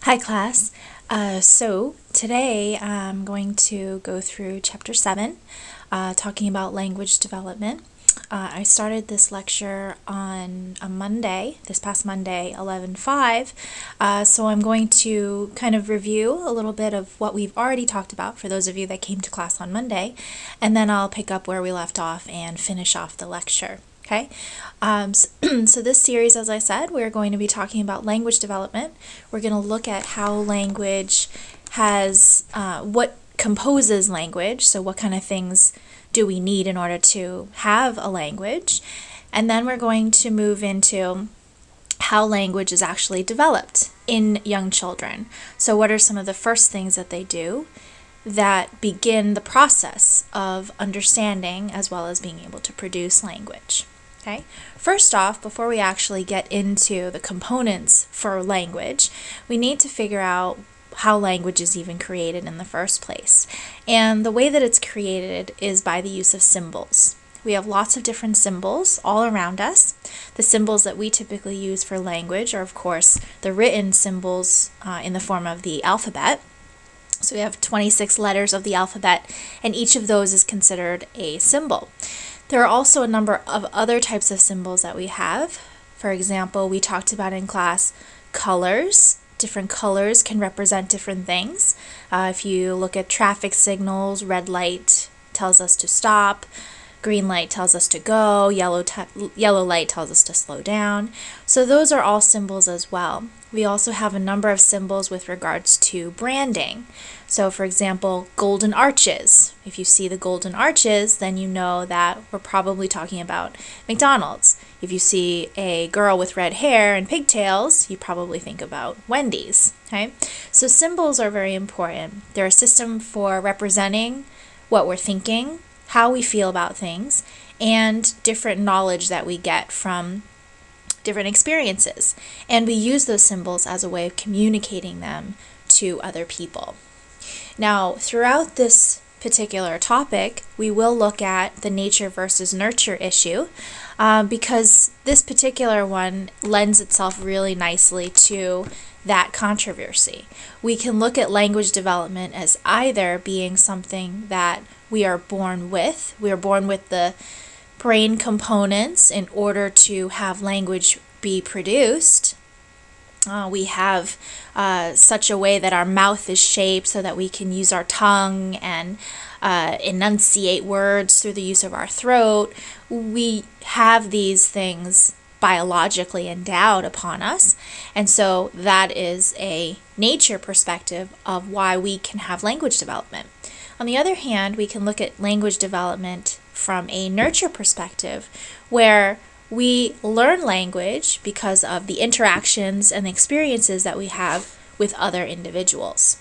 Hi class. So today I'm going to go through chapter 7, talking about language development. I started this lecture on a Monday, this past Monday, 11/5, so I'm going to kind of review a little bit of what we've already talked about for those of you that came to class on Monday, and then I'll pick up where we left off and finish off the lecture. Okay, so this series, as I said, we're going to be talking about language development. We're going to look at how language has, what composes language, so what kind of things do we need in order to have a language. And then we're going to move into how language is actually developed in young children. So what are some of the first things that they do that begin the process of understanding as well as being able to produce language? Okay. First off, before we actually get into the components for language, we need to figure out how language is even created in the first place. And the way that it's created is by the use of symbols. We have lots of different symbols all around us. The symbols that we typically use for language are, of course, the written symbols in the form of the alphabet. So we have 26 letters of the alphabet, and each of those is considered a symbol. There are also a number of other types of symbols that we have. For example, we talked about in class colors. Different colors can represent different things. If you look at traffic signals, red light tells us to stop, green light tells us to go, yellow light tells us to slow down. So those are all symbols as well. We also have a number of symbols with regards to branding. So for example, golden arches. If you see the golden arches, then you know that we're probably talking about McDonald's. If you see a girl with red hair and pigtails, you probably think about Wendy's. Okay? So symbols are very important. They're a system for representing what we're thinking, how we feel about things, and different knowledge that we get from different experiences. And we use those symbols as a way of communicating them to other people. Now, throughout this particular topic, we will look at the nature versus nurture issue because this particular one lends itself really nicely to that controversy. We can look at language development as either being something that we are born with. We are born with the brain components in order to have language be produced. We have such a way that our mouth is shaped so that we can use our tongue and enunciate words through the use of our throat. We have these things biologically endowed upon us, and so that is a nature perspective of why we can have language development. On the other hand, we can look at language development from a nurture perspective, where we learn language because of the interactions and the experiences that we have with other individuals.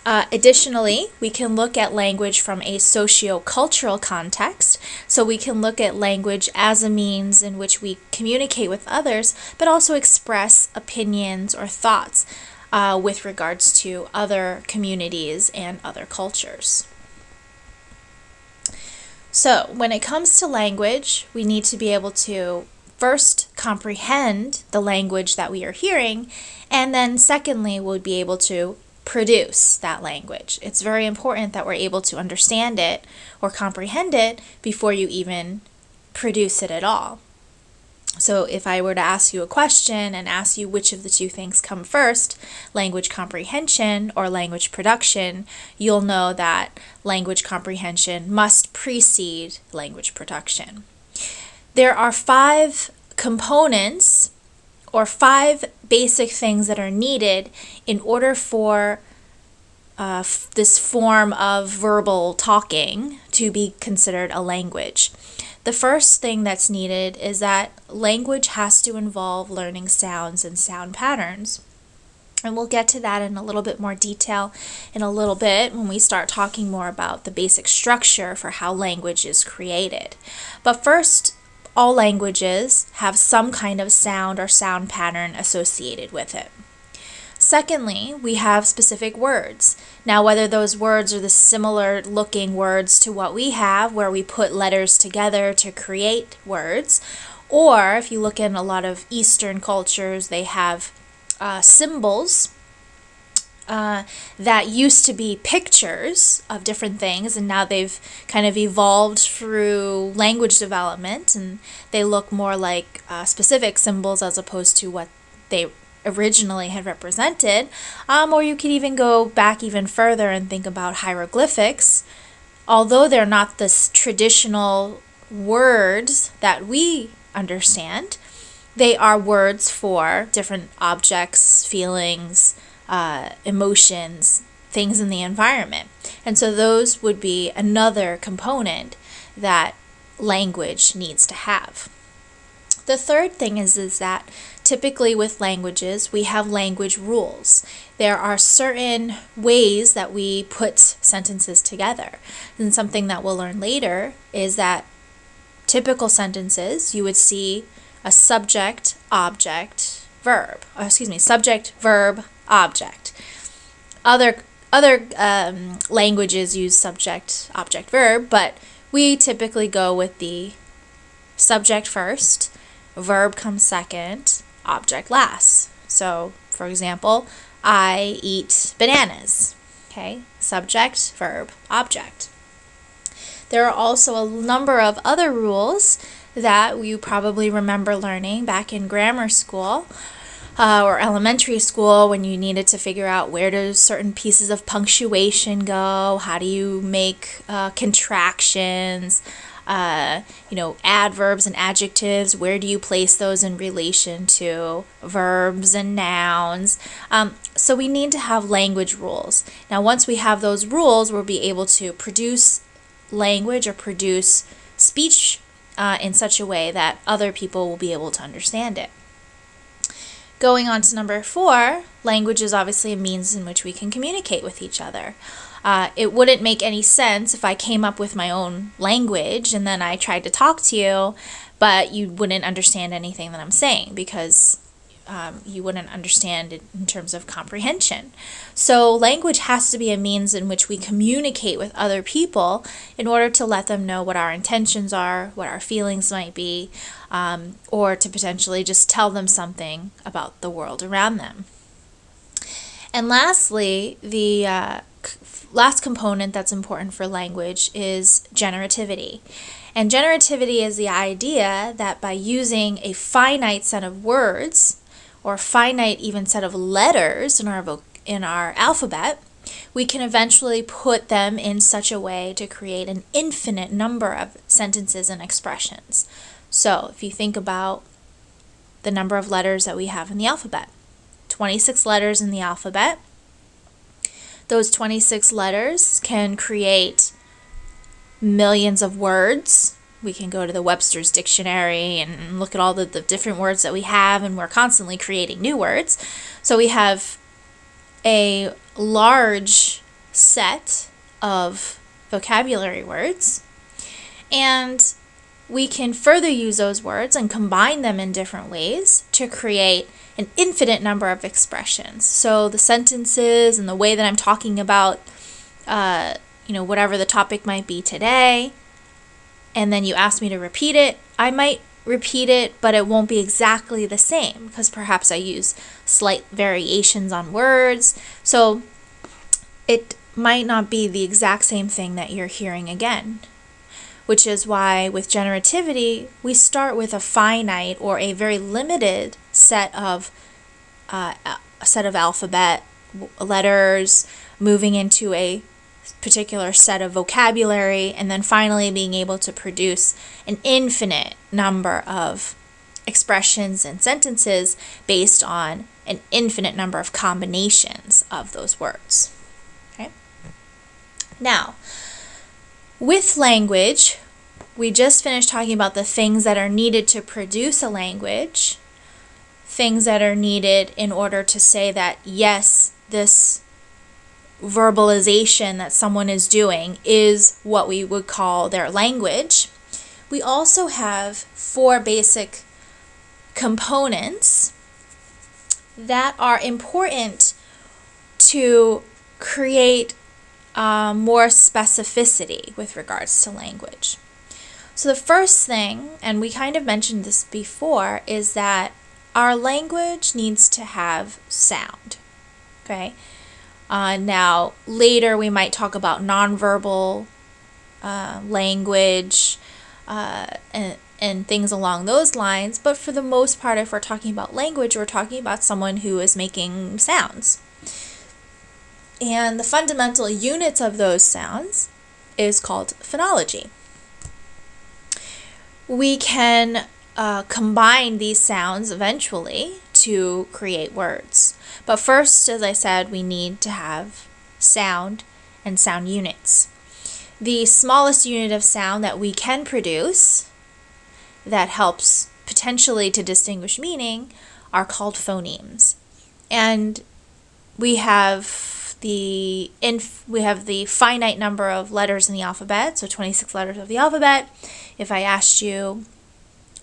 Additionally, we can look at language from a socio-cultural context. So we can look at language as a means in which we communicate with others, but also express opinions or thoughts with regards to other communities and other cultures. So when it comes to language, we need to be able to first comprehend the language that we are hearing, and then secondly, we'll be able to produce that language. It's very important that we're able to understand it or comprehend it before you even produce it at all. So if I were to ask you a question and ask you which of the two things come first, language comprehension or language production, you'll know that language comprehension must precede language production. There are 5 components or 5 basic things that are needed in order for this form of verbal talking to be considered a language. The first thing that's needed is that language has to involve learning sounds and sound patterns. And we'll get to that in a little bit more detail in a little bit when we start talking more about the basic structure for how language is created. But first, all languages have some kind of sound or sound pattern associated with it. Secondly, we have specific words. Now, whether those words are the similar looking words to what we have, where we put letters together to create words, or if you look in a lot of Eastern cultures, they have symbols that used to be pictures of different things, and now they've kind of evolved through language development, and they look more like specific symbols as opposed to what they originally had represented. Or you could even go back even further and think about hieroglyphics. Although they're not the traditional words that we understand, they are words for different objects, feelings, emotions, things in the environment. And so those would be another component that language needs to have. The third thing is that typically with languages, we have language rules. There are certain ways that we put sentences together. And something that we'll learn later is that typical sentences, you would see a subject, object, verb. Subject, verb, object. Other languages use subject, object, verb, but we typically go with the subject first, verb comes second, object last. So, for example, I eat bananas. Okay, subject, verb, object. There are also a number of other rules that you probably remember learning back in grammar school or elementary school when you needed to figure out where do certain pieces of punctuation go, how do you make contractions, adverbs and adjectives, where do you place those in relation to verbs and nouns. So we need to have language rules. Now once we have those rules, we'll be able to produce language or produce speech in such a way that other people will be able to understand it. Going on to number 4, language is obviously a means in which we can communicate with each other. It wouldn't make any sense if I came up with my own language and then I tried to talk to you, but you wouldn't understand anything that I'm saying because you wouldn't understand it in terms of comprehension. So language has to be a means in which we communicate with other people in order to let them know what our intentions are, what our feelings might be, or to potentially just tell them something about the world around them. And lastly, the last component that's important for language is generativity. And generativity is the idea that by using a finite set of words or a finite even set of letters in our alphabet, we can eventually put them in such a way to create an infinite number of sentences and expressions. So if you think about the number of letters that we have in the alphabet, 26 letters in the alphabet, those 26 letters can create millions of words. We can go to the Webster's Dictionary and look at all the different words that we have, and we're constantly creating new words. So we have a large set of vocabulary words, and we can further use those words and combine them in different ways to create an infinite number of expressions. So the sentences and the way that I'm talking about, whatever the topic might be today, and then you ask me to repeat it, I might repeat it, but it won't be exactly the same because perhaps I use slight variations on words. So it might not be the exact same thing that you're hearing again, which is why with generativity, we start with a finite or a very limited set of alphabet letters, moving into a particular set of vocabulary, and then finally being able to produce an infinite number of expressions and sentences based on an infinite number of combinations of those words. Okay? Now, with language, we just finished talking about the things that are needed to produce a language, things that are needed in order to say that, yes, this verbalization that someone is doing is what we would call their language. We also have 4 basic components that are important to create more specificity with regards to language. So the first thing, and we kind of mentioned this before, is that our language needs to have sound, okay? Now, later we might talk about nonverbal language and things along those lines, but for the most part, if we're talking about language, we're talking about someone who is making sounds. And the fundamental units of those sounds is called phonology. We can combine these sounds eventually to create words. But first, as I said, we need to have sound and sound units. The smallest unit of sound that we can produce that helps potentially to distinguish meaning are called phonemes. And we have the finite number of letters in the alphabet, so 26 letters of the alphabet. If I asked you,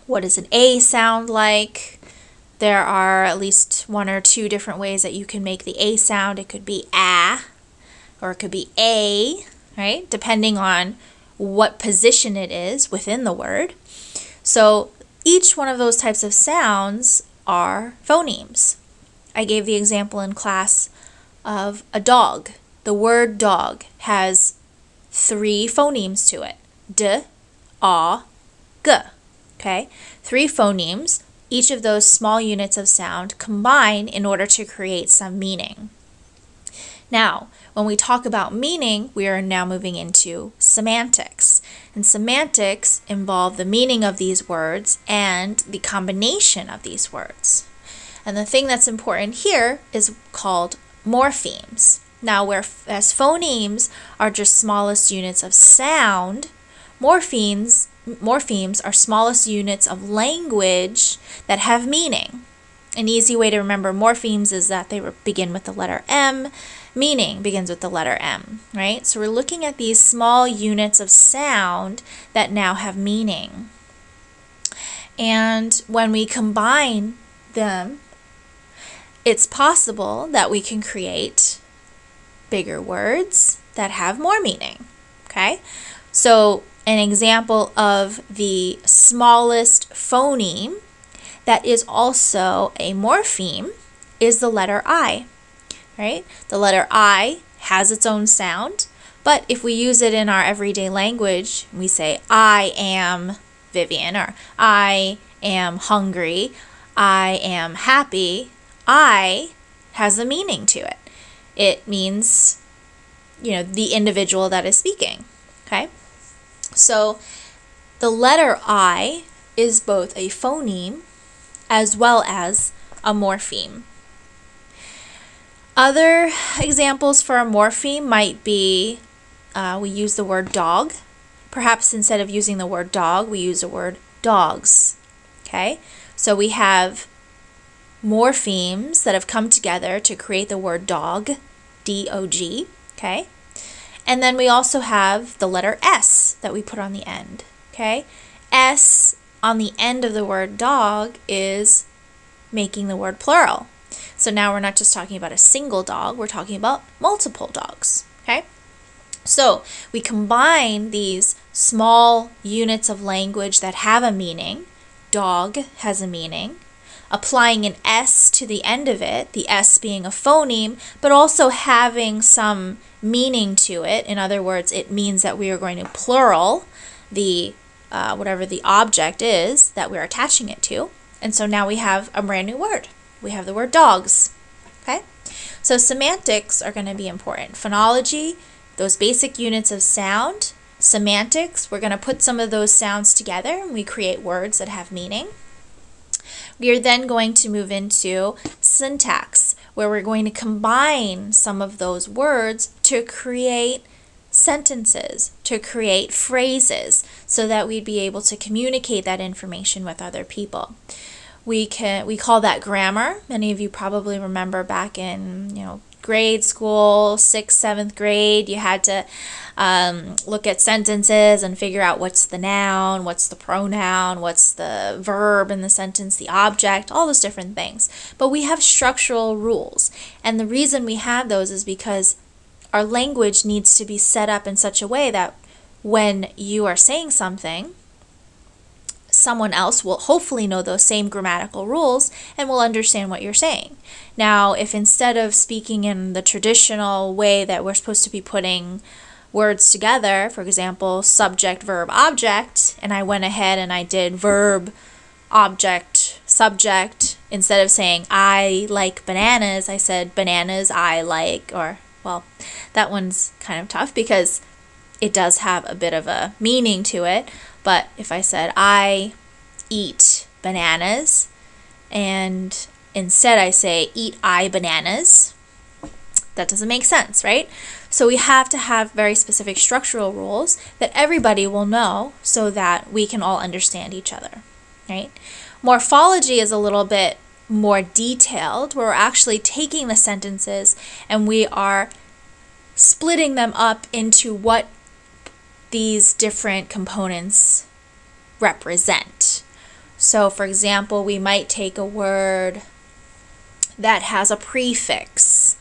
what does an A sound like? There are at least one or two different ways that you can make the A sound. It could be a, or it could be a, right? Depending on what position it is within the word. So each one of those types of sounds are phonemes. I gave the example in class of a dog. The word dog has 3 phonemes to it. D, A, G. Okay? 3 phonemes. Each of those small units of sound combine in order to create some meaning. Now, when we talk about meaning, we are now moving into semantics. And semantics involve the meaning of these words and the combination of these words. And the thing that's important here is called morphemes. Now, whereas phonemes are just smallest units of sound, morphemes are smallest units of language that have meaning. An easy way to remember morphemes is that they begin with the letter M. Meaning begins with the letter M, right? So we're looking at these small units of sound that now have meaning. And when we combine them, it's possible that we can create bigger words that have more meaning, okay? So an example of the smallest phoneme that is also a morpheme is the letter I, right? The letter I has its own sound, but if we use it in our everyday language, we say, I am Vivian, or I am hungry, I am happy. I has a meaning to it. It means, the individual that is speaking, okay? So the letter I is both a phoneme as well as a morpheme. Other examples for a morpheme might be we use the word dog. Perhaps instead of using the word dog, we use the word dogs. Okay? So we have morphemes that have come together to create the word dog, D-O-G. Okay? And then we also have the letter S that we put on the end. Okay? S on the end of the word dog is making the word plural. So now we're not just talking about a single dog, we're talking about multiple dogs, okay? So we combine these small units of language that have a meaning. Dog has a meaning. Applying an S to the end of it, the S being a phoneme, but also having some meaning to it. In other words, it means that we are going to plural the whatever the object is that we're attaching it to. And so now we have a brand new word. We have the word dogs, okay? So semantics are going to be important. Phonology, those basic units of sound. Semantics, we're going to put some of those sounds together and we create words that have meaning. We are then going to move into syntax, where we're going to combine some of those words to create sentences, to create phrases, so that we'd be able to communicate that information with other people. We call that grammar. Many of you probably remember back in grade school, 6th, 7th grade, you had to look at sentences and figure out what's the noun, what's the pronoun, what's the verb in the sentence, the object, all those different things. But we have structural rules, and the reason we have those is because our language needs to be set up in such a way that when you are saying something someone else will hopefully know those same grammatical rules and will understand what you're saying. Now, if instead of speaking in the traditional way that we're supposed to be putting words together, for example, subject, verb, object, and I went ahead and I did verb, object, subject, instead of saying I like bananas, I said bananas I like, or, well, that one's kind of tough because it does have a bit of a meaning to it. But if I said I eat bananas, and instead I say eat I bananas, that doesn't make sense, right? So we have to have very specific structural rules that everybody will know so that we can all understand each other, right? Morphology is a little bit more detailed, where we're actually taking the sentences and we are splitting them up into what these different components represent. So for example, we might take a word that has a prefix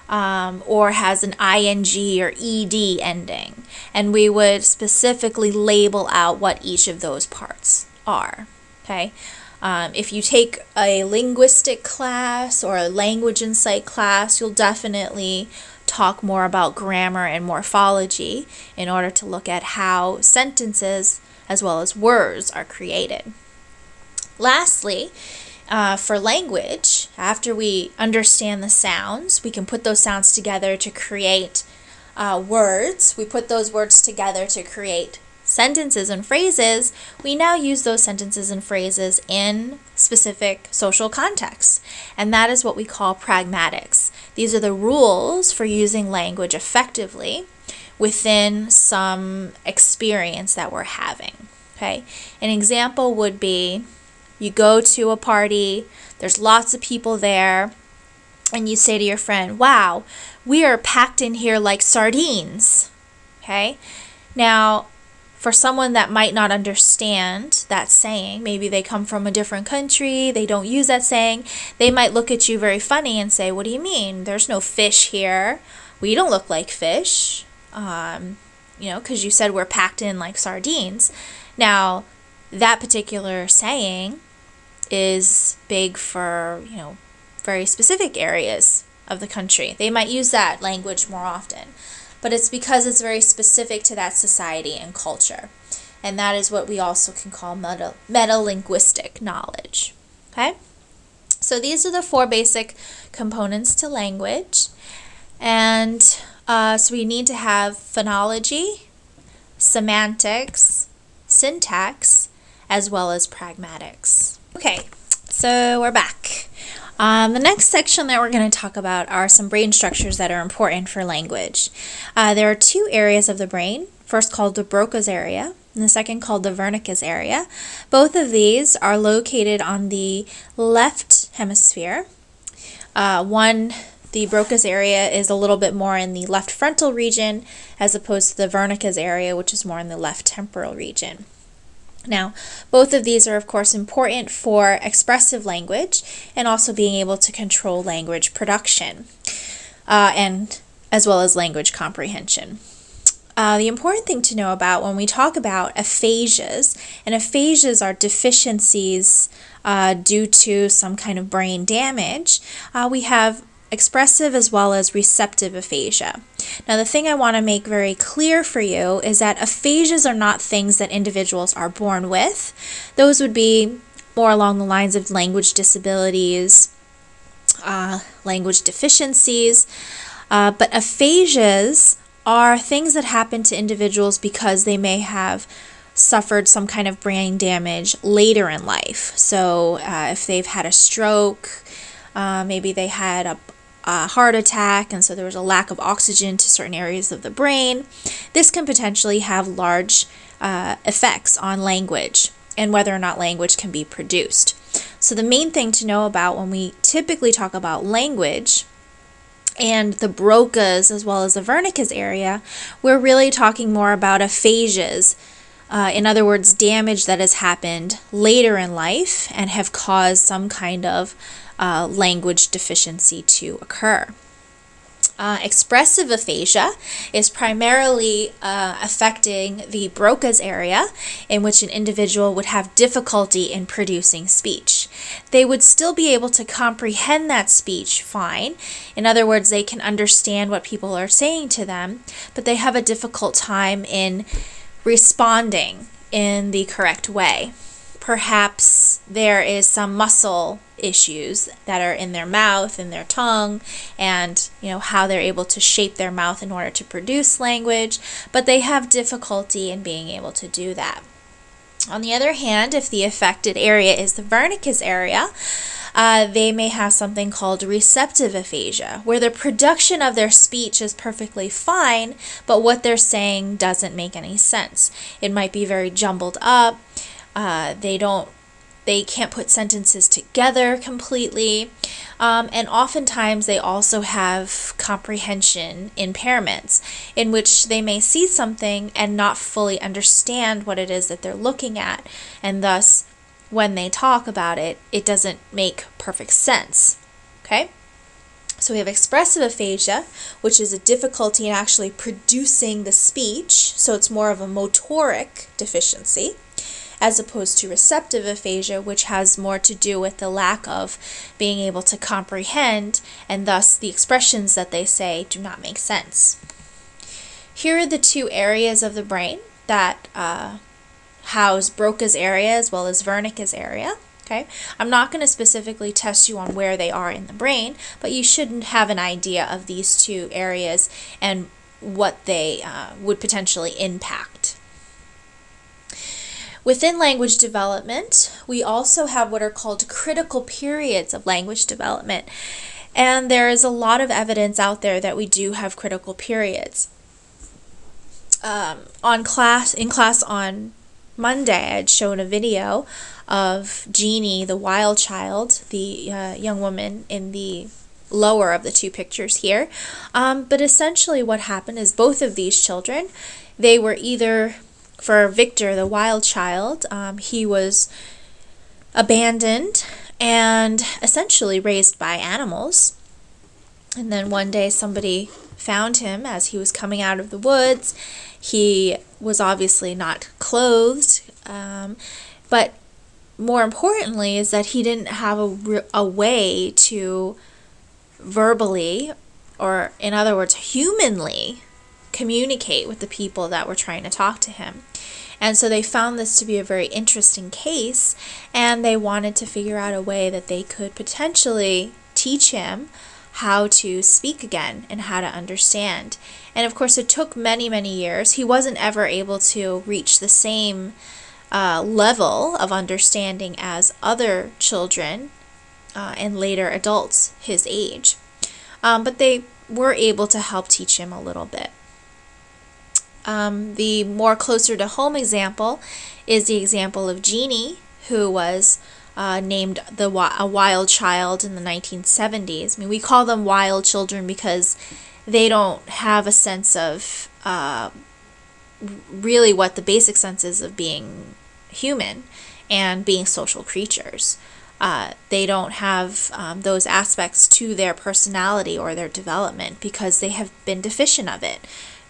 or has an ing or ed ending, and we would specifically label out what each of those parts are. Okay. If you take a linguistic class or a language insight class, you'll definitely talk more about grammar and morphology in order to look at how sentences as well as words are created. Lastly, for language, after we understand the sounds, we can put those sounds together to create words. We put those words together to create sentences and phrases. We now use those sentences and phrases in specific social contexts, and that is what we call pragmatics. These are the rules for using language effectively within some experience that we're having. Okay, an example would be you go to a party, there's lots of people there, and you say to your friend, "Wow, we are packed in here like sardines." Okay, now for someone that might not understand that saying, maybe they come from a different country, they don't use that saying, they might look at you very funny and say, "What do you mean? There's no fish here. We don't look like fish." Because you said we're packed in like sardines. Now, that particular saying is big for, very specific areas of the country. They might use that language more often, but it's because it's very specific to that society and culture. And that is what we also can call metalinguistic knowledge. Okay? So these are the 4 basic components to language. And so we need to have phonology, semantics, syntax, as well as pragmatics. Okay, so we're back. The next section that we're going to talk about are some brain structures that are important for language. There are 2 areas of the brain, first called the Broca's area, and the second called the Wernicke's area. Both of these are located on the left hemisphere. The Broca's area is a little bit more in the left frontal region, as opposed to the Wernicke's area, which is more in the left temporal region. Now, both of these are, of course, important for expressive language and also being able to control language production, and as well as language comprehension. The important thing to know about when we talk about aphasias, and aphasias are deficiencies due to some kind of brain damage, we have expressive as well as receptive aphasia. Now, the thing I want to make very clear for you is that aphasias are not things that individuals are born with. Those would be more along the lines of language disabilities, language deficiencies, but aphasias are things that happen to individuals because they may have suffered some kind of brain damage later in life. So if they've had a stroke, maybe they had a heart attack, and so there was a lack of oxygen to certain areas of the brain. This can potentially have large effects on language and whether or not language can be produced. So the main thing to know about when we typically talk about language and the Broca's as well as the Wernicke's area, we're really talking more about aphasias. In other words, damage that has happened later in life and have caused some kind of language deficiency to occur. Expressive aphasia is primarily affecting the Broca's area, in which an individual would have difficulty in producing speech. They would still be able to comprehend that speech fine. In other words, they can understand what people are saying to them, but they have a difficult time in responding in the correct way. Perhaps there is some muscle issues that are in their mouth and their tongue, and how they're able to shape their mouth in order to produce language, but they have difficulty in being able to do that. On the other hand, if the affected area is the Wernicke's area, they may have something called receptive aphasia, where the production of their speech is perfectly fine, but what they're saying doesn't make any sense. It might be very jumbled up. They can't put sentences together completely, and oftentimes they also have comprehension impairments, in which they may see something and not fully understand what it is that they're looking at, and thus when they talk about it, it doesn't make perfect sense. Okay? So we have expressive aphasia, which is a difficulty in actually producing the speech, so it's more of a motoric deficiency, as opposed to receptive aphasia, which has more to do with the lack of being able to comprehend, and thus the expressions that they say do not make sense. Here are the two areas of the brain that house Broca's area as well as Wernicke's area. Okay, I'm not going to specifically test you on where they are in the brain, but you should have an idea of these two areas and what they would potentially impact. Within language development, we also have what are called critical periods of language development. And there is a lot of evidence out there that we do have critical periods. In class on Monday, I had shown a video of Jeannie, the wild child, the young woman in the lower of the two pictures here. But essentially what happened is both of these children, they were either... For Victor, the wild child, he was abandoned and essentially raised by animals. And then one day somebody found him as he was coming out of the woods. He was obviously not clothed, but more importantly is that he didn't have a way to verbally, or in other words, humanly, communicate with the people that were trying to talk to him. And so they found this to be a very interesting case, and they wanted to figure out a way that they could potentially teach him how to speak again and how to understand. And of course it took many, many years. He wasn't ever able to reach the same level of understanding as other children and later adults his age. But they were able to help teach him a little bit. The more closer to home example is the example of Jeannie, who was named a wild child in the 1970s. I mean, we call them wild children because they don't have a sense of really what the basic sense is of being human and being social creatures. They don't have those aspects to their personality or their development because they have been deficient of it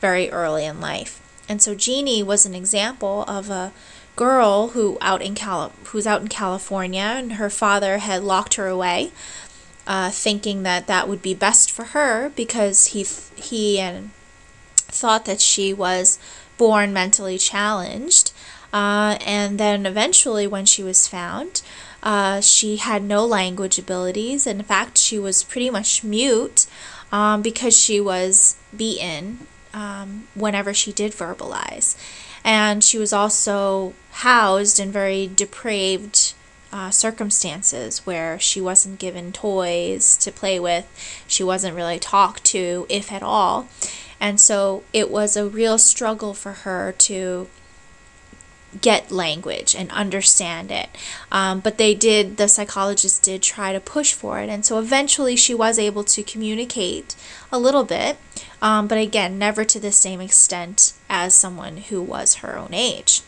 very early in life. And so Jeannie was an example of a girl who's out in California, and her father had locked her away, thinking that that would be best for her because he thought that she was born mentally challenged. And then eventually when she was found, she had no language abilities. In fact, she was pretty much mute because she was beaten whenever she did verbalize. And she was also housed in very depraved circumstances where she wasn't given toys to play with. She wasn't really talked to, if at all. And so it was a real struggle for her to get language and understand it. But the psychologists did try to push for it. And so eventually she was able to communicate a little bit, but again, never to the same extent as someone who was her own age.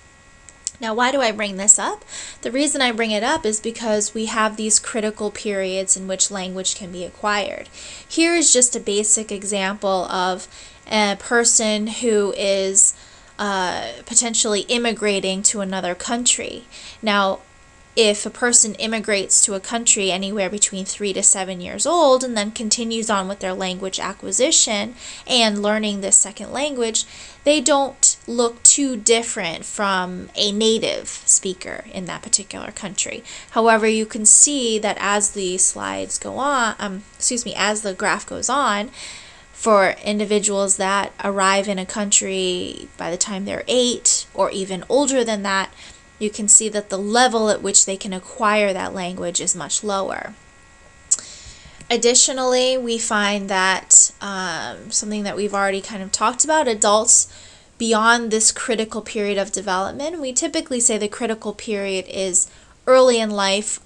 Now, why do I bring this up? The reason I bring it up is because we have these critical periods in which language can be acquired. Here is just a basic example of a person who is potentially immigrating to another country. Now, if a person immigrates to a country anywhere between 3 to 7 years old and then continues on with their language acquisition and learning this second language, they don't look too different from a native speaker in that particular country. However, you can see that as the slides go on, as the graph goes on, for individuals that arrive in a country by the time they're 8 or even older than that, you can see that the level at which they can acquire that language is much lower. Additionally, we find that something that we've already kind of talked about, adults beyond this critical period of development, we typically say the critical period is early in life,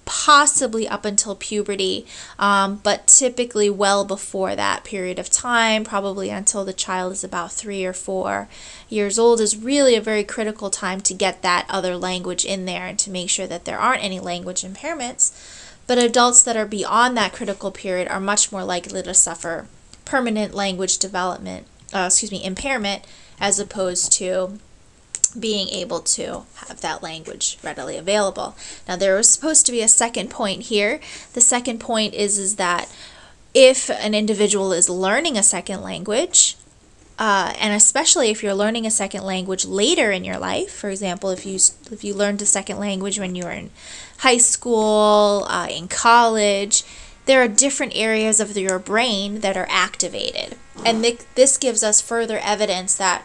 possibly up until puberty, but typically well before that period of time, probably until the child is about 3 or 4 years old, is really a very critical time to get that other language in there and to make sure that there aren't any language impairments. But adults that are beyond that critical period are much more likely to suffer permanent language development, impairment, as opposed to being able to have that language readily available. Now, there was supposed to be a second point here. The second point is that if an individual is learning a second language, and especially if you're learning a second language later in your life, for example, if you learned a second language when you were in high school, in college, there are different areas of your brain that are activated. And this gives us further evidence that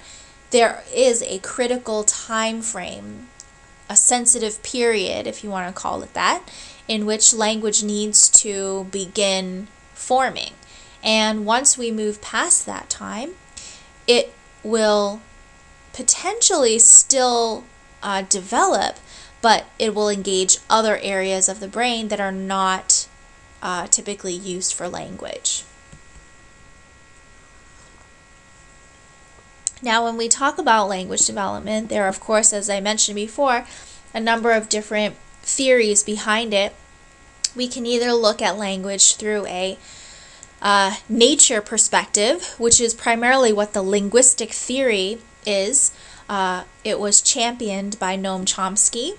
there is a critical time frame, a sensitive period, if you want to call it that, in which language needs to begin forming. And once we move past that time, it will potentially still develop, but it will engage other areas of the brain that are not typically used for language. Now, when we talk about language development, there are, of course, as I mentioned before, a number of different theories behind it. We can either look at language through a nature perspective, which is primarily what the linguistic theory is. It was championed by Noam Chomsky,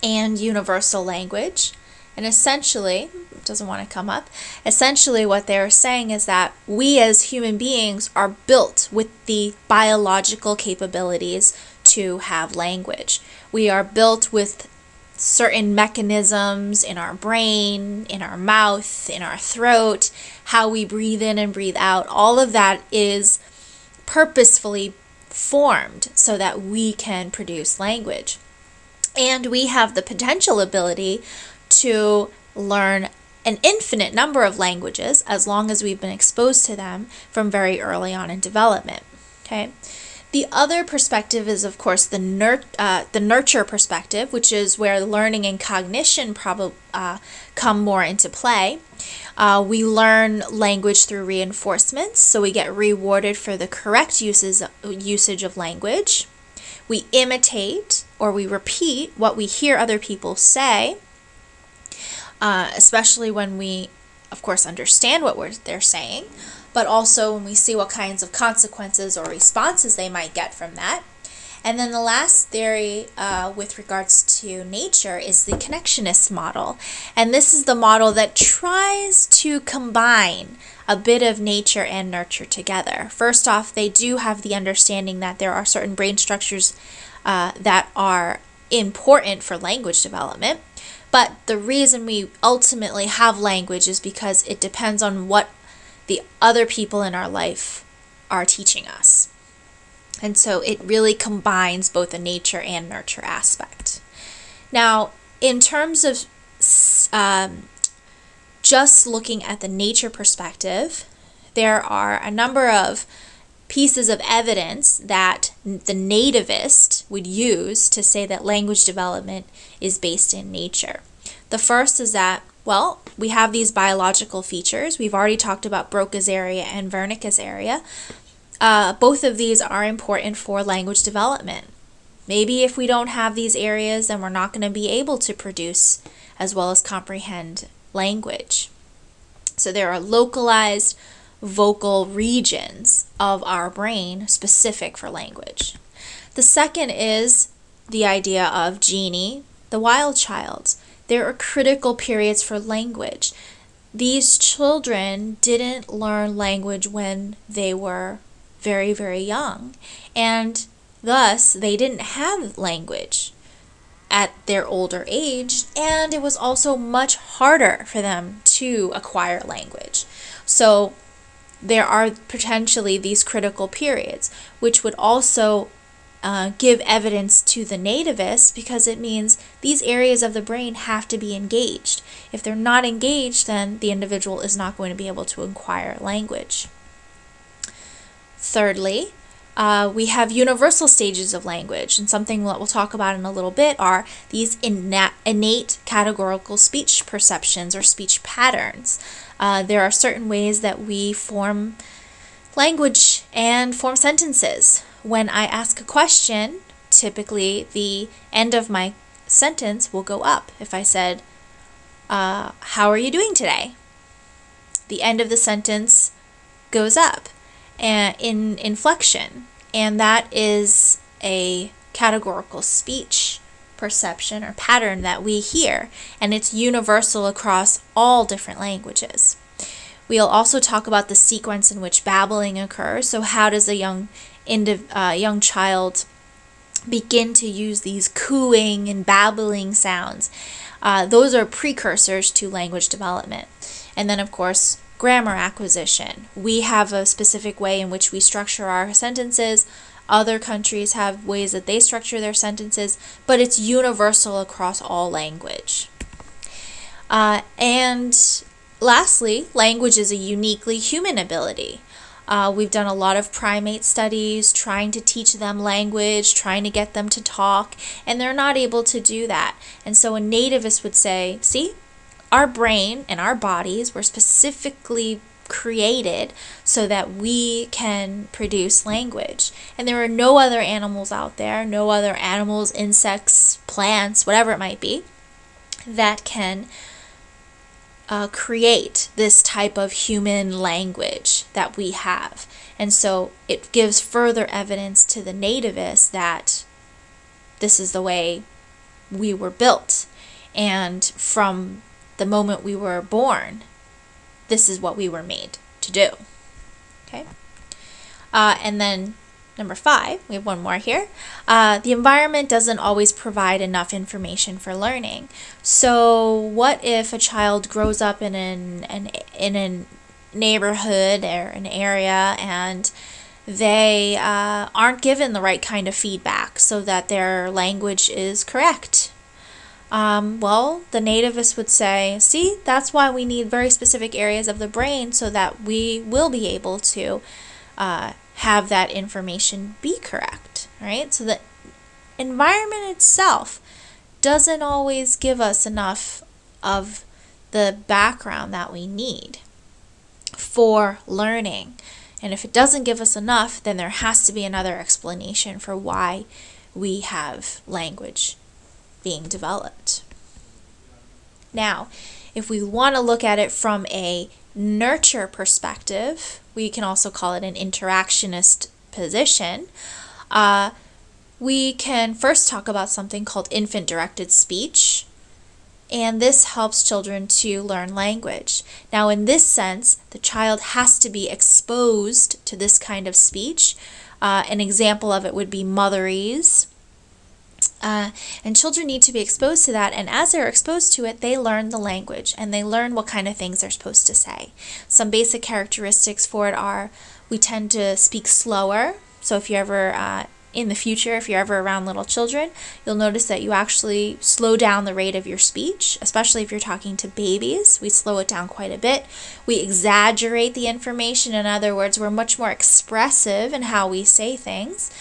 and universal language. And essentially, it doesn't want to come up, essentially what they're saying is that we as human beings are built with the biological capabilities to have language. We are built with certain mechanisms in our brain, in our mouth, in our throat, how we breathe in and breathe out. All of that is purposefully formed so that we can produce language. And we have the potential ability to learn an infinite number of languages as long as we've been exposed to them from very early on in development. Okay. The other perspective is, of course, the nurture perspective, which is where learning and cognition come more into play. We learn language through reinforcements, so we get rewarded for the correct usage of language. We imitate or we repeat what we hear other people say, especially when we, of course, understand what they're saying, but also when we see what kinds of consequences or responses they might get from that. And then the last theory with regards to nature is the connectionist model. And this is the model that tries to combine a bit of nature and nurture together. First off, they do have the understanding that there are certain brain structures that are important for language development. But the reason we ultimately have language is because it depends on what the other people in our life are teaching us. And so it really combines both a nature and nurture aspect. Now, in terms of just looking at the nature perspective, there are a number of pieces of evidence that the nativist would use to say that language development is based in nature. The first is that, well, we have these biological features. We've already talked about Broca's area and Wernicke's area. Both of these are important for language development. Maybe if we don't have these areas, then we're not going to be able to produce as well as comprehend language. So there are localized vocal regions of our brain specific for language. The second is the idea of Genie, the wild child. There are critical periods for language. These children didn't learn language when they were very, very young, and thus they didn't have language at their older age, and it was also much harder for them to acquire language. So there are potentially these critical periods, which would also give evidence to the nativists, because it means these areas of the brain have to be engaged. If they're not engaged, then the individual is not going to be able to acquire language. Thirdly, we have universal stages of language, and something that we'll talk about in a little bit are these innate categorical speech perceptions or speech patterns. There are certain ways that we form language and form sentences. When I ask a question, typically the end of my sentence will go up. If I said, how are you doing today? The end of the sentence goes up in inflection, and that is a categorical speech perception or pattern that we hear, and it's universal across all different languages. We'll also talk about the sequence in which babbling occurs. So how does a young child begin to use these cooing and babbling sounds? Those are precursors to language development. And then, of course, grammar acquisition. We have a specific way in which we structure our sentences. Other countries have ways that they structure their sentences, but it's universal across all language. And lastly, language is a uniquely human ability. We've done a lot of primate studies trying to teach them language, trying to get them to talk, and they're not able to do that. And so a nativist would say, see, our brain and our bodies were specifically created so that we can produce language. And there are no other animals out there, no other animals, insects, plants, whatever it might be, that can create this type of human language that we have. And so it gives further evidence to the nativists that this is the way we were built. And from the moment we were born, this is what we were made to do. Okay? And then number 5, we have one more here. The environment doesn't always provide enough information for learning. So what if a child grows up in a neighborhood or an area and they aren't given the right kind of feedback so that their language is correct? Well, the nativists would say, see, that's why we need very specific areas of the brain so that we will be able to have that information be correct, right? So the environment itself doesn't always give us enough of the background that we need for learning. And if it doesn't give us enough, then there has to be another explanation for why we have language being developed. Now, if we want to look at it from a nurture perspective, we can also call it an interactionist position. We can first talk about something called infant-directed speech, and this helps children to learn language. Now, in this sense, the child has to be exposed to this kind of speech. An example of it would be motherese. And children need to be exposed to that, and as they're exposed to it, they learn the language and they learn what kind of things they're supposed to say. Some basic characteristics for it are we tend to speak slower. So if you're ever in the future, if you're ever around little children, you'll notice that you actually slow down the rate of your speech, especially if you're talking to babies. We slow it down quite a bit. We exaggerate the information. In other words, we're much more expressive in how we say things.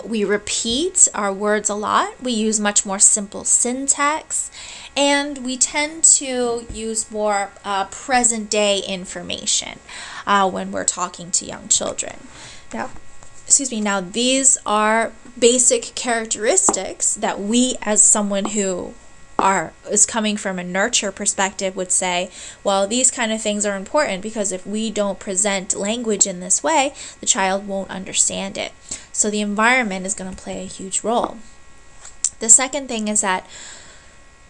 We repeat our words a lot. We use much more simple syntax, and we tend to use more present day information when we're talking to young children. Now, now these are basic characteristics that we, as someone who is coming from a nurture perspective, would say, well, these kind of things are important because if we don't present language in this way, the child won't understand it. So the environment is going to play a huge role. The second thing is that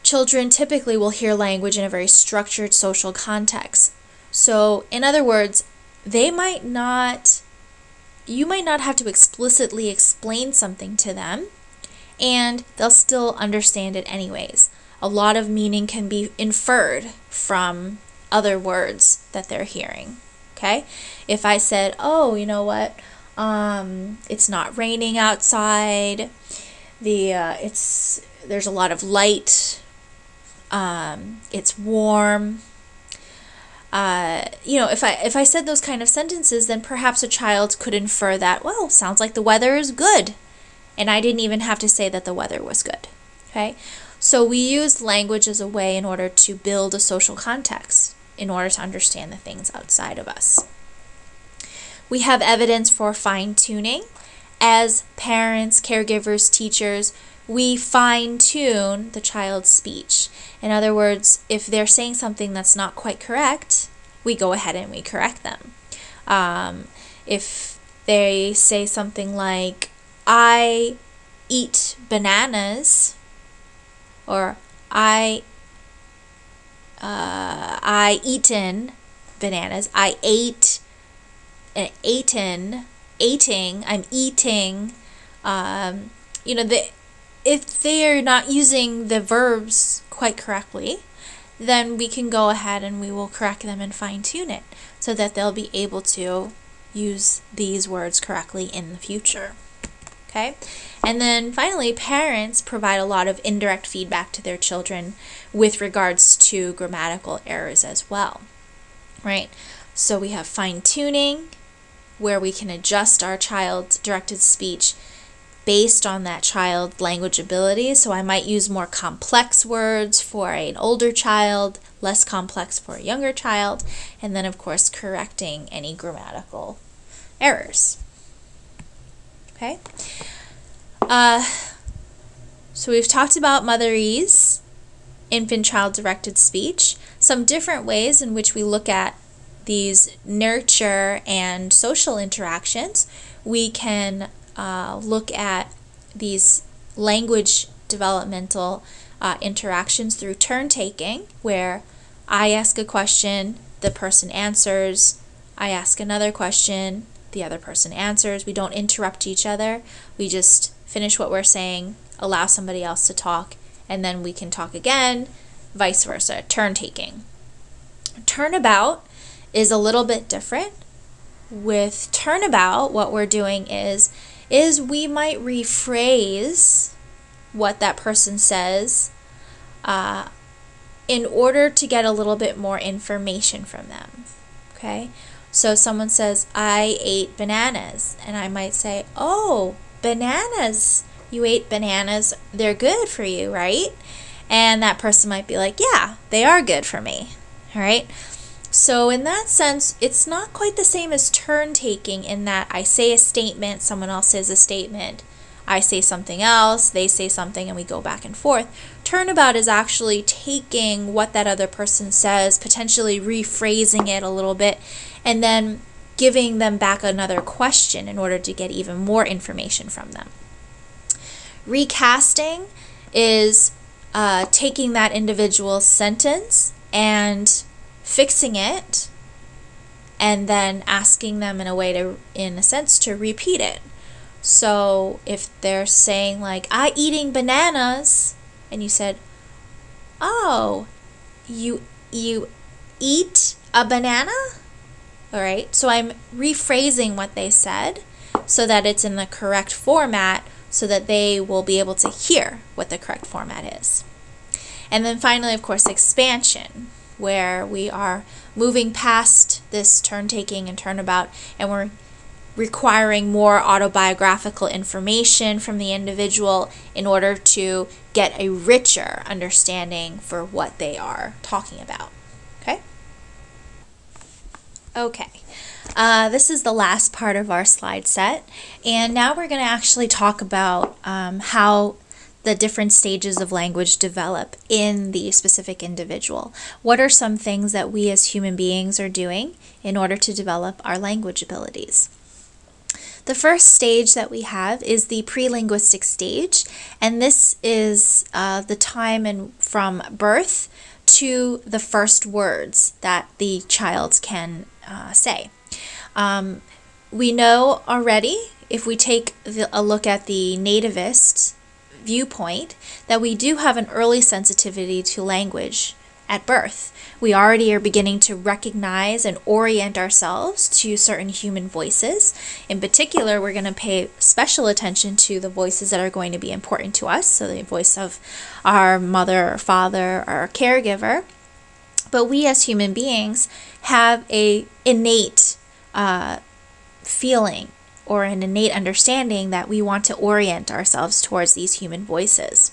children typically will hear language in a very structured social context. So in other words, you might not have to explicitly explain something to them, and they'll still understand it anyways. A lot of meaning can be inferred from other words that they're hearing. Okay? If I said, oh, you know what? It's not raining outside. There's a lot of light. It's warm. If I said those kind of sentences, then perhaps a child could infer that, well, sounds like the weather is good. And I didn't even have to say that the weather was good. Okay? So we use language as a way in order to build a social context, in order to understand the things outside of us. We have evidence for fine-tuning. As parents, caregivers, teachers, we fine-tune the child's speech. In other words, if they're saying something that's not quite correct, we go ahead and we correct them. If they say something like, I eat bananas, or I eaten bananas, I ate, eating, I'm eating, if they're not using the verbs quite correctly, then we can go ahead and we will correct them and fine-tune it so that they'll be able to use these words correctly in the future. Okay? And then finally, parents provide a lot of indirect feedback to their children with regards to grammatical errors as well. Right? So we have fine-tuning, where we can adjust our child's directed speech based on that child's language ability. So I might use more complex words for an older child, less complex for a younger child, and then of course correcting any grammatical errors. Okay? So we've talked about motherese, infant-child directed speech, some different ways in which we look at these nurture and social interactions. We can look at these language developmental interactions through turn-taking, where I ask a question, the person answers, I ask another question, the other person answers. We don't interrupt each other. We just finish what we're saying, allow somebody else to talk, and then we can talk again, vice versa, turn-taking. Turnabout is a little bit different. With turnabout, what we're doing is we might rephrase what that person says in order to get a little bit more information from them. Okay? So someone says, I ate bananas, and I might say, oh, bananas, you ate bananas, they're good for you, right? And that person might be like, yeah, they are good for me. All right? So in that sense, it's not quite the same as turn-taking in that I say a statement, someone else says a statement, I say something else, they say something, and we go back and forth. Turnabout is actually taking what that other person says, potentially rephrasing it a little bit, and then giving them back another question in order to get even more information from them. Recasting is taking that individual sentence and fixing it, and then asking them in a sense to repeat it. So if they're saying like, I eating bananas, and you said, oh, you eat a banana? All right, so I'm rephrasing what they said so that it's in the correct format so that they will be able to hear what the correct format is. And then finally, of course, expansion, where we are moving past this turn-taking and turnabout, and we're requiring more autobiographical information from the individual in order to get a richer understanding for what they are talking about. Okay? Okay. This is the last part of our slide set, and now we're going to actually talk about how the different stages of language develop in the specific individual. What are some things that we as human beings are doing in order to develop our language abilities? The first stage that we have is the pre-linguistic stage, and this is the time from birth to the first words that the child can say. We know already, if we take a look at the nativist viewpoint, that we do have an early sensitivity to language at birth. We already are beginning to recognize and orient ourselves to certain human voices. In particular, we're going to pay special attention to the voices that are going to be important to us, so the voice of our mother or father or caregiver. But we as human beings have an innate feeling or an innate understanding that we want to orient ourselves towards these human voices.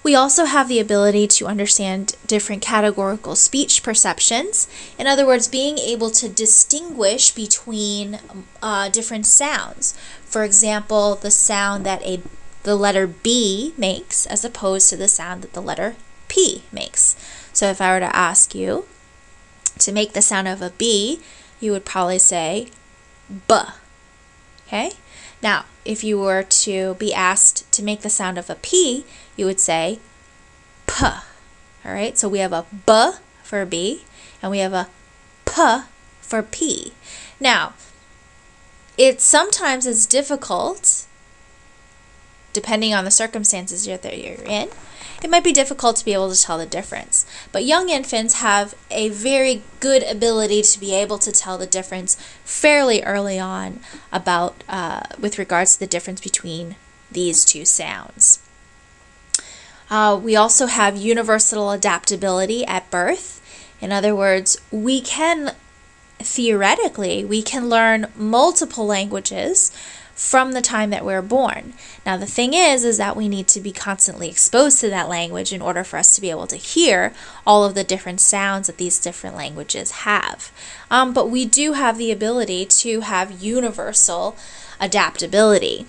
We also have the ability to understand different categorical speech perceptions. In other words, being able to distinguish between different sounds. For example, the sound that the letter B makes as opposed to the sound that the letter P makes. So if I were to ask you to make the sound of a B, you would probably say B. Okay? Now, if you were to be asked to make the sound of a P, you would say P. All right? So we have a B for B, and we have a P for P. Now, it sometimes is difficult, depending on the circumstances that you're in, it might be difficult to be able to tell the difference. But young infants have a very good ability to be able to tell the difference fairly early on about with regards to the difference between these two sounds. We also have universal adaptability at birth. In other words, we can learn multiple languages from the time that we're born. Now the thing is that we need to be constantly exposed to that language in order for us to be able to hear all of the different sounds that these different languages have. But we do have the ability to have universal adaptability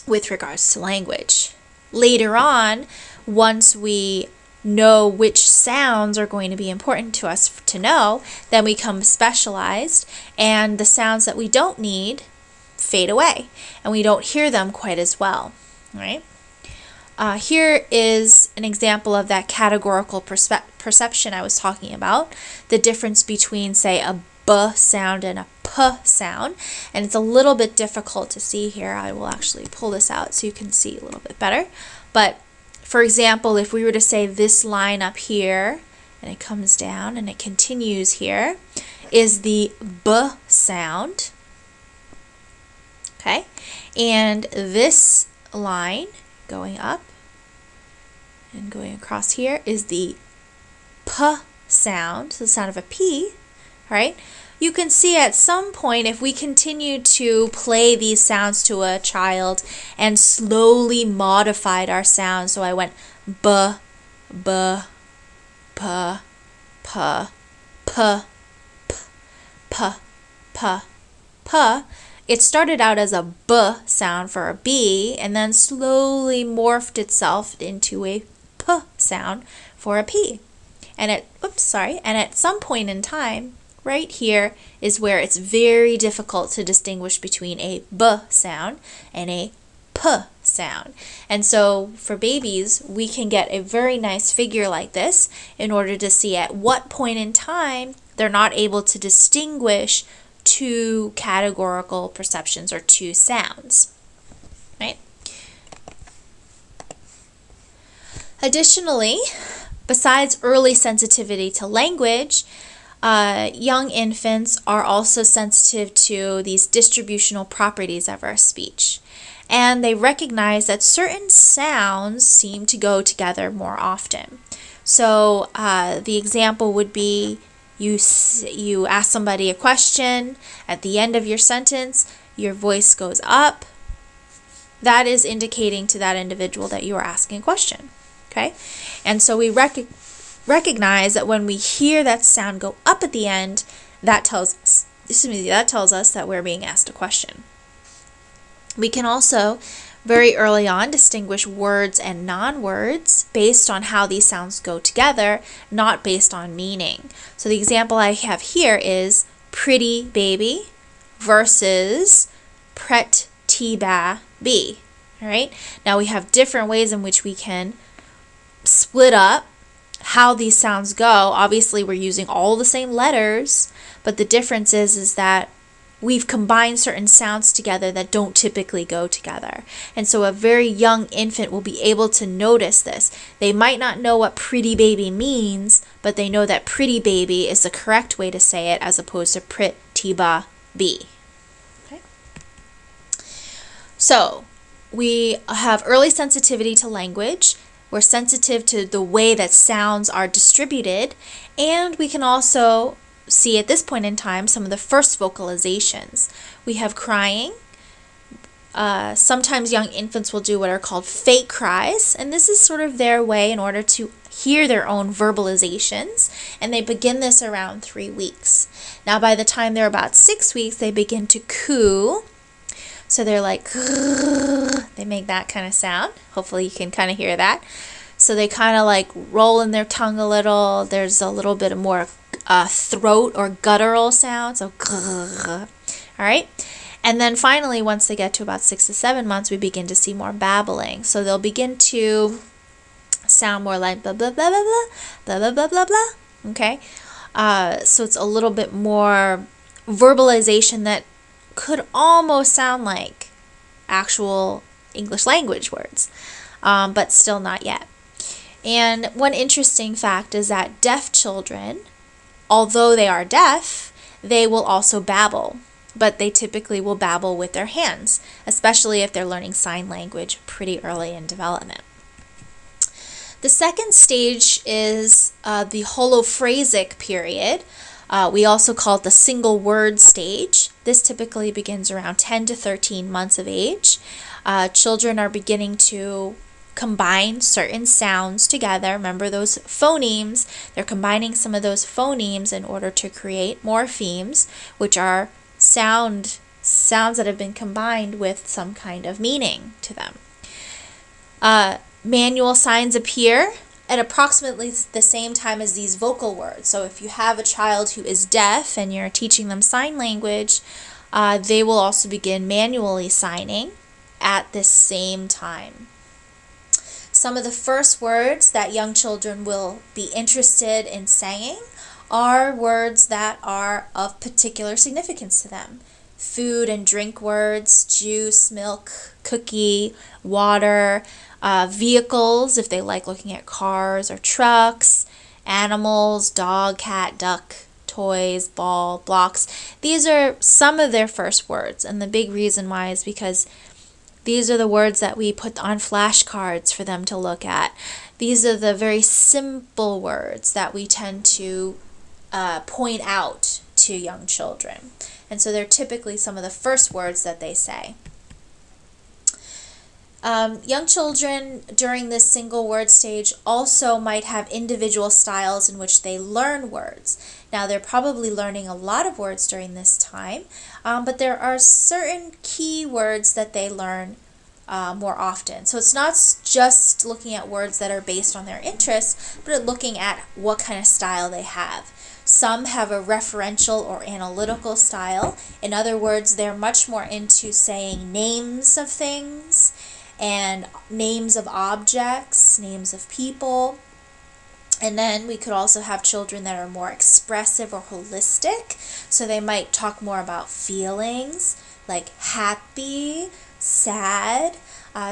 with regards to language. Later on, once we know which sounds are going to be important to us to know, then we become specialized, and the sounds that we don't need fade away, and we don't hear them quite as well, right? Here is an example of that categorical perception I was talking about, the difference between, say, a B sound and a P sound, and it's a little bit difficult to see here. I will actually pull this out so you can see a little bit better. But for example, if we were to say this line up here, and it comes down and it continues here, is the B sound. Okay, and this line going up and going across here is the P sound, so the sound of a P, right? You can see at some point, if we continue to play these sounds to a child and slowly modified our sound, so I went B, B, P, P, P, P, P, P. It started out as a B sound for a B, and then slowly morphed itself into a P sound for a P. And at some point in time, right here is where it's very difficult to distinguish between a B sound and a P sound. And so for babies, we can get a very nice figure like this in order to see at what point in time they're not able to distinguish two categorical perceptions or two sounds, right? Additionally, besides early sensitivity to language, young infants are also sensitive to these distributional properties of our speech. And they recognize that certain sounds seem to go together more often. So the example would be you ask somebody a question, at the end of your sentence, your voice goes up. That is indicating to that individual that you are asking a question, okay? And so we recognize that when we hear that sound go up at the end, that tells us that tells us that we're being asked a question. We can also very early on distinguish words and non-words based on how these sounds go together, not based on meaning. So the example I have here is pretty baby versus pret tiba be. All right. Now we have different ways in which we can split up how these sounds go. Obviously, we're using all the same letters, but the difference is that we've combined certain sounds together that don't typically go together. And so a very young infant will be able to notice this. They might not know what pretty baby means, but they know that pretty baby is the correct way to say it as opposed to prit tiba be. Okay. So we have early sensitivity to language. We're sensitive to the way that sounds are distributed, and we can also see at this point in time some of the first vocalizations. We have crying. Sometimes young infants will do what are called fake cries, and this is sort of their way in order to hear their own verbalizations, and they begin this around 3 weeks. Now by the time they're about 6 weeks, they begin to coo. So they're like, they make that kind of sound. Hopefully you can kind of hear that. So they kind of like roll in their tongue a little. There's a little bit more throat or guttural sound. So, all right. And then finally, once they get to about 6 to 7 months, we begin to see more babbling. So they'll begin to sound more like blah, blah, blah, blah, blah, blah, blah, blah, blah, blah. Okay. So it's a little bit more verbalization that could almost sound like actual English language words, but still not yet. And one interesting fact is that deaf children, although they are deaf, they will also babble, but they typically will babble with their hands, especially if they're learning sign language pretty early in development. The second stage is the holophrasic period. We also call it the single word stage. This typically begins around 10 to 13 months of age. Children are beginning to combine certain sounds together. Remember those phonemes? They're combining some of those phonemes in order to create morphemes, which are sounds that have been combined with some kind of meaning to them. Manual signs appear at approximately the same time as these vocal words. So if you have a child who is deaf and you're teaching them sign language, they will also begin manually signing at this same time. Some of the first words that young children will be interested in saying are words that are of particular significance to them. Food and drink words, juice, milk, cookie, water, vehicles, if they like looking at cars or trucks, animals, dog, cat, duck, toys, ball, blocks. These are some of their first words, and the big reason why is because these are the words that we put on flashcards for them to look at. These are the very simple words that we tend to point out to young children. And so they're typically some of the first words that they say. Young children during this single word stage also might have individual styles in which they learn words. Now they're probably learning a lot of words during this time, but there are certain key words that they learn more often. So it's not just looking at words that are based on their interests, but looking at what kind of style they have. Some have a referential or analytical style. In other words, they're much more into saying names of things and names of objects, names of people. And then we could also have children that are more expressive or holistic. So they might talk more about feelings like happy, sad.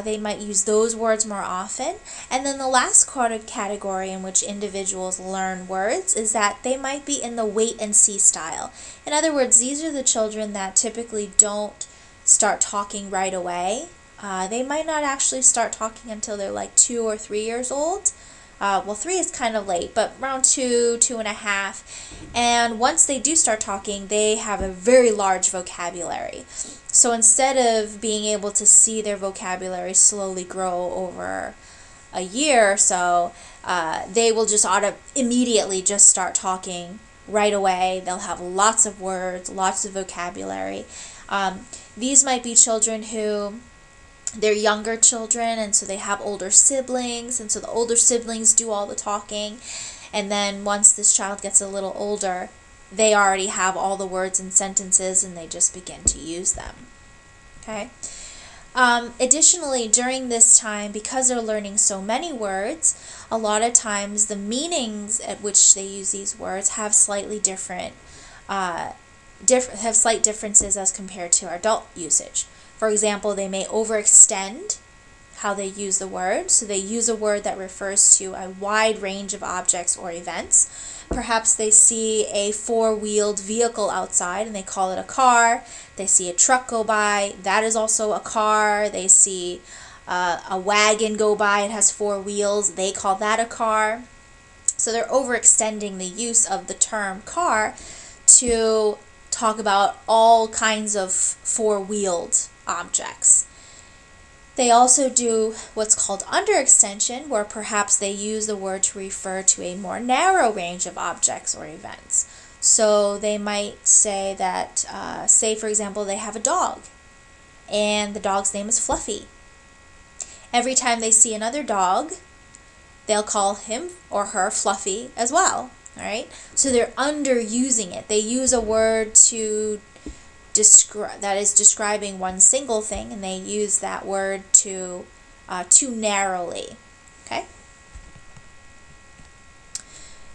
They might use those words more often. And then the last category in which individuals learn words is that they might be in the wait and see style. In other words, these are the children that typically don't start talking right away. They might not actually start talking until they're like 2 or 3 years old. Well, 3 is kind of late, but around 2, 2.5. And once they do start talking, they have a very large vocabulary. So instead of being able to see their vocabulary slowly grow over a year or so, they will just immediately just start talking right away. They'll have lots of words, lots of vocabulary. These might be children who, they're younger children, and so they have older siblings, and so the older siblings do all the talking. And then once this child gets a little older, they already have all the words and sentences, and they just begin to use them. Okay? Additionally, during this time, because they're learning so many words, a lot of times the meanings at which they use these words have slightly different, have slight differences as compared to adult usage. For example, they may overextend how they use the word. So they use a word that refers to a wide range of objects or events. Perhaps they see a four-wheeled vehicle outside and they call it a car. They see a truck go by, that is also a car. They see a wagon go by, it has four wheels, they call that a car. So they're overextending the use of the term car to talk about all kinds of four-wheeled objects. They also do what's called underextension, where perhaps they use the word to refer to a more narrow range of objects or events. So they might say that, say for example, they have a dog, and the dog's name is Fluffy. Every time they see another dog, they'll call him or her Fluffy as well. All right? So they're underusing it. They use a word to that is describing one single thing, and they use that word too narrowly. Okay?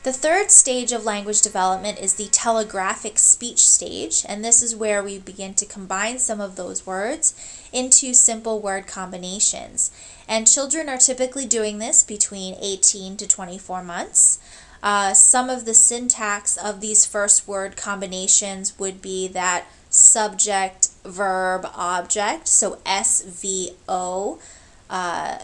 The third stage of language development is the telegraphic speech stage, and this is where we begin to combine some of those words into simple word combinations. And children are typically doing this between 18 to 24 months. Some of the syntax of these first word combinations would be that subject, verb, object, so SVO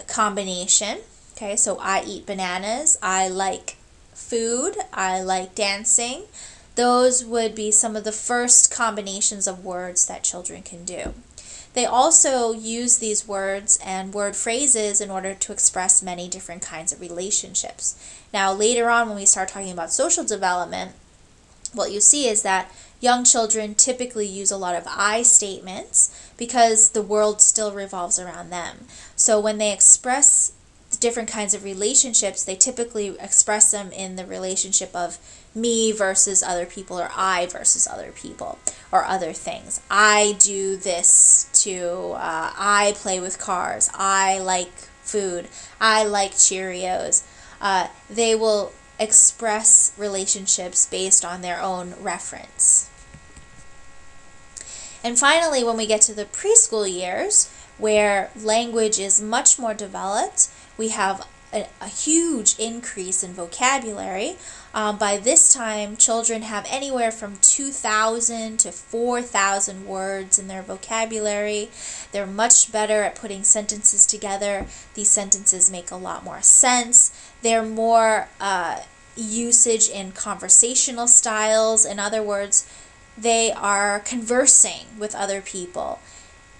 combination. Okay, so I eat bananas, I like food, I like dancing. Those would be some of the first combinations of words that children can do. They also use these words and word phrases in order to express many different kinds of relationships. Now, later on when we start talking about social development, what you see is that young children typically use a lot of I statements because the world still revolves around them. So when they express the different kinds of relationships, they typically express them in the relationship of me versus other people, or I versus other people, or other things. I do this to, I play with cars, I like food, I like Cheerios. They will express relationships based on their own reference. And finally, when we get to the preschool years, where language is much more developed, we have a huge increase in vocabulary. By this time, children have anywhere from 2,000 to 4,000 words in their vocabulary. They're much better at putting sentences together. These sentences make a lot more sense. They're more usage in conversational styles. In other words, they are conversing with other people.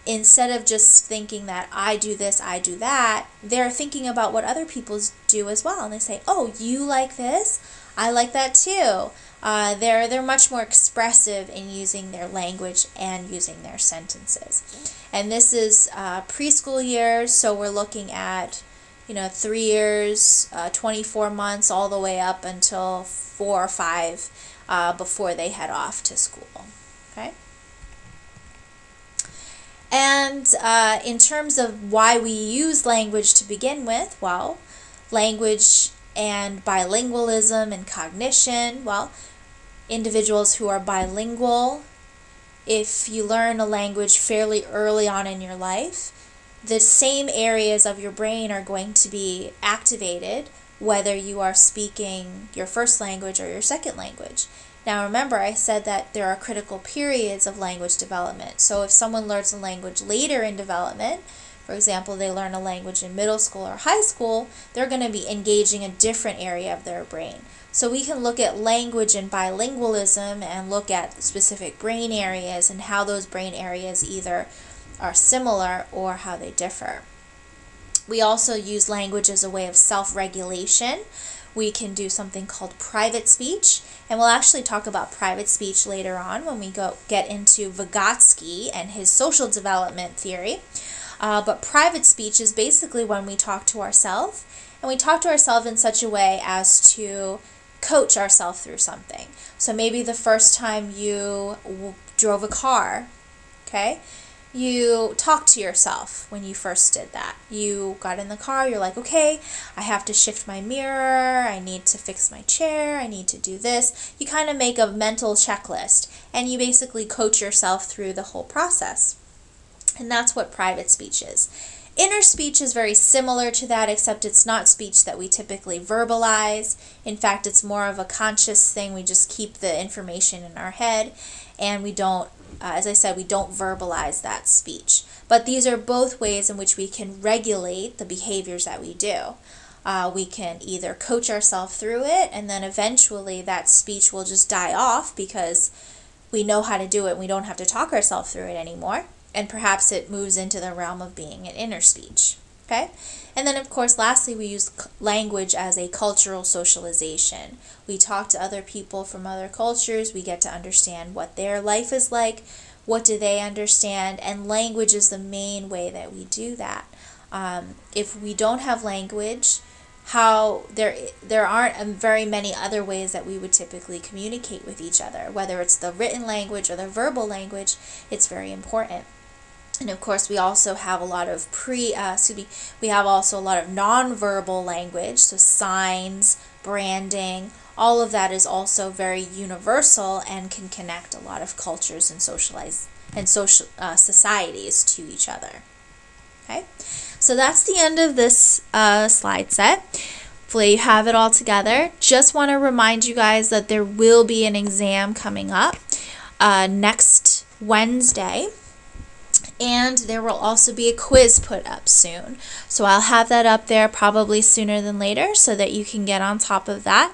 Instead of just thinking that I do this, I do that, they're thinking about what other people do as well. And they say, oh, you like this? I like that too. They're much more expressive in using their language and using their sentences. And this is preschool years, so we're looking at 3 years, 24 months, all the way up until 4 or 5 before they head off to school. Okay? And in terms of why we use language to begin with, well, language and bilingualism and cognition, well, individuals who are bilingual, if you learn a language fairly early on in your life, the same areas of your brain are going to be activated whether you are speaking your first language or your second language. Now remember, I said that there are critical periods of language development. So if someone learns a language later in development, for example, they learn a language in middle school or high school, they're going to be engaging a different area of their brain. So we can look at language and bilingualism and look at specific brain areas and how those brain areas either are similar or how they differ. We also use language as a way of self-regulation, We can do something called private speech, and we'll actually talk about private speech later on when we get into Vygotsky and his social development theory. But private speech is basically when we talk to ourselves, and we talk to ourselves in such a way as to coach ourselves through something. So maybe the first time you drove a car, okay, you talked to yourself when you first did that. You got in the car, you're like, okay, I have to shift my mirror, I need to fix my chair, I need to do this. You kind of make a mental checklist, and you basically coach yourself through the whole process. And that's what private speech is. Inner speech is very similar to that, except it's not speech that we typically verbalize. In fact, it's more of a conscious thing. We just keep the information in our head, and we don't, as I said, we don't verbalize that speech. But these are both ways in which we can regulate the behaviors that we do. We can either coach ourselves through it, and then eventually that speech will just die off because we know how to do it and we don't have to talk ourselves through it anymore. And perhaps it moves into the realm of being an inner speech, okay? And then, of course, lastly, we use language as a cultural socialization. We talk to other people from other cultures. We get to understand what their life is like, what do they understand, and language is the main way that we do that. If we don't have language, there aren't very many other ways that we would typically communicate with each other. Whether it's the written language or the verbal language, it's very important. And of course, we also have a lot of nonverbal language, so signs, branding, all of that is also very universal and can connect a lot of cultures and social societies to each other. Okay, so that's the end of this slide set. Hopefully you have it all together. Just want to remind you guys that there will be an exam coming up next Wednesday. And there will also be a quiz put up soon. So I'll have that up there probably sooner than later so that you can get on top of that.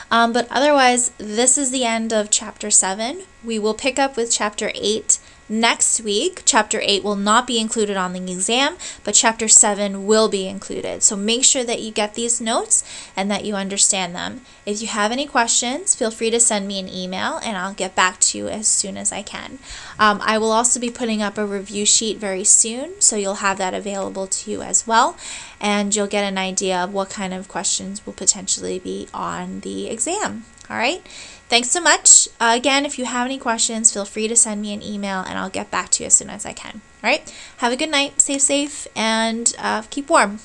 But otherwise, this is the end of Chapter 7. We will pick up with Chapter 8 next week. Chapter 8 will not be included on the exam, but Chapter 7 will be included. So make sure that you get these notes and that you understand them. If you have any questions, feel free to send me an email and I'll get back to you as soon as I can. I will also be putting up a review sheet very soon, so you'll have that available to you as well, and you'll get an idea of what kind of questions will potentially be on the exam. All right? Thanks so much. Again, if you have any questions, feel free to send me an email and I'll get back to you as soon as I can. All right? Have a good night, stay safe, and keep warm.